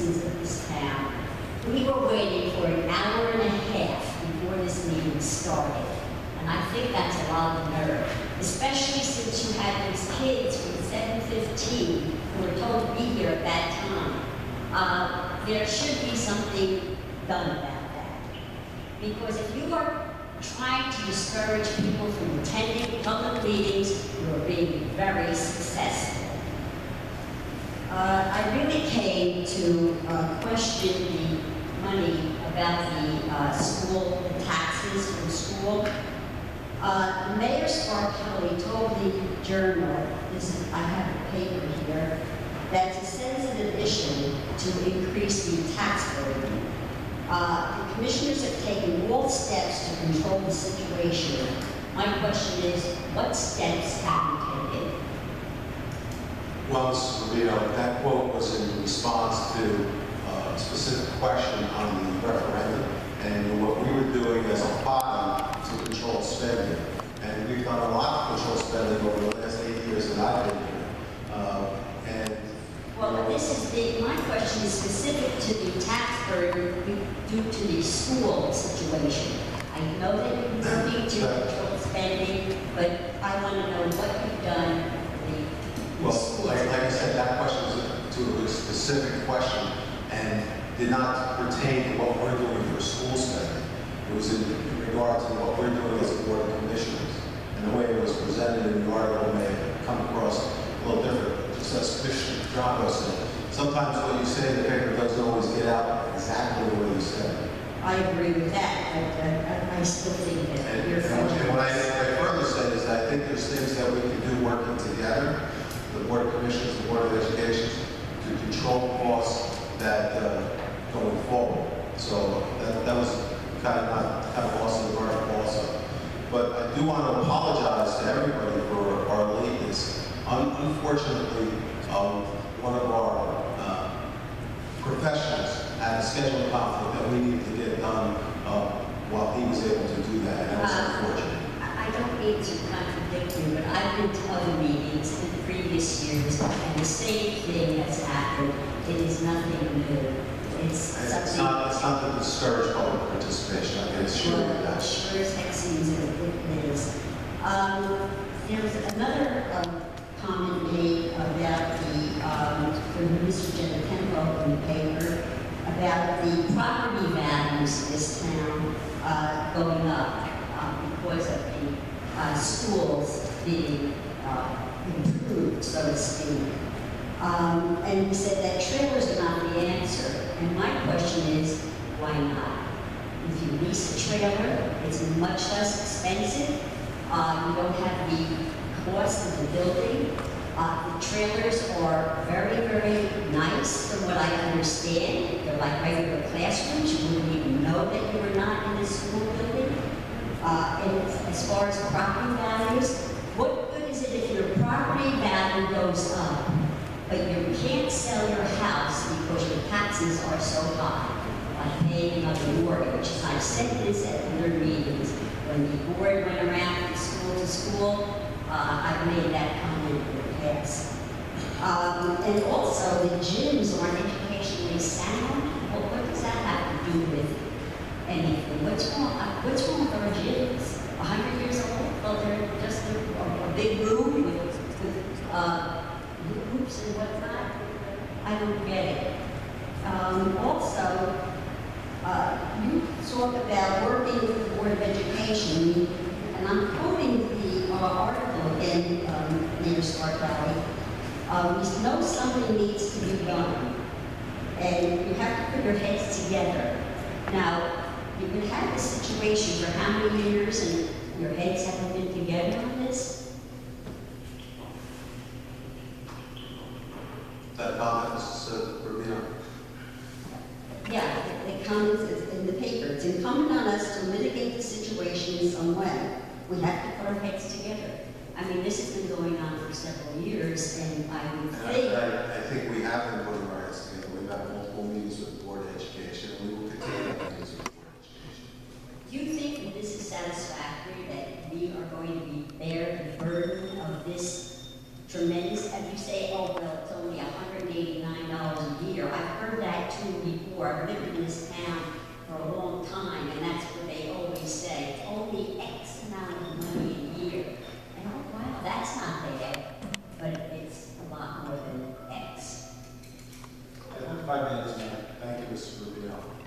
citizens of this town. We were waiting for an hour and a half before this meeting started. And I think that's a lot of nerve, especially since you had these kids from 7:15 who were told to be here at that time. There should be something done about that. Because if you are trying to discourage people from attending public meetings, you are being very successful. I really came to question the money about the school, the taxes from school. Mayor Scarpelli told the Journal, I have a paper here, that it's a sensitive issue to increase the tax burden. The commissioners have taken all steps to control the situation. My question is, what steps have you taken? Well, Mrs. Rubino, that quote was in response to a specific question on the referendum and what we were doing as a body to control spending. And we've done a lot to control spending over the last 8 years that I've been here. Well, my question is specific to the tax burden due to the school situation. I know that you're working to control spending, but I want to know what you've done Well, like I said, that question was to a specific question and did not pertain to what we're doing for school spending. It was in regard to what we're doing as a board of commissioners. And the way it was presented in the article may have come across a little different. Just as Commissioner Drago said, sometimes what you say in the paper doesn't always get out exactly the way you said it. I agree with that, but I still think that you're And what I further said is I think there's things that we can do working together, the Board of Commissioners, the Board of Education, to control costs that going forward. So that was kind of lost in the article also. But I do want to apologize to everybody for our lateness. Unfortunately, one of our professionals had a schedule conflict that we needed to get done while he was able to do that, and that was unfortunate. I don't mean to contradict you, but I've been to other meetings in previous years, and the same thing has happened. It is nothing new. It's not to discourage public participation. I can assure you that. Sure as heck seems it is. There was another comment made about from Mr. Genetempo in the paper about the property values of this town going up because of the schools being improved, so to speak. And he said that trailers are not the answer. And my question is, why not? If you lease a trailer, it's much less expensive. You don't have the cost of the building. The trailers are very, very nice from what I understand. They're like regular classrooms. You wouldn't even know that you were not in a school building. And as far as property values, what good is it if your property value goes up, but you can't sell your house because your taxes are so high, like paying another mortgage? I've said this at other meetings. When the board went around from school to school, I've made that comment in the past. And also, the gyms aren't educationally sound. Well, what does that have to do with anything? What's wrong with our gyms? 100 years old? Well, they're just a big room with hoops and whatnot. I don't get it. Also, you talk about working with the Board of Education, and I'm quoting the article in Mayor Scarpelli. We know something needs to be done, and you have to put your heads together. Now, you've been having this situation for how many years, and your heads haven't been together on this? That comment, Mrs. Rubino. Yeah, the comments is in the paper. It's incumbent on us to mitigate the situation in some way. We have to put our heads together. I mean, this has been going on for several years, and I would think... I think we have been putting our heads together. We've had multiple meetings with the Board of Education, and we will continue to have meetings with the Board of Education. Do you think that this is satisfactory, that we are going to be bear the burden of this tremendous, and you say, oh, well, it's only $189 a year. I've heard that 2 before. I've lived in this town for a long time, and that's what they always say, only X amount of money a year. And oh, wow, that's not bad, but it's a lot more than X. 5 minutes, ma'am. Thank you, Mr. Rubino.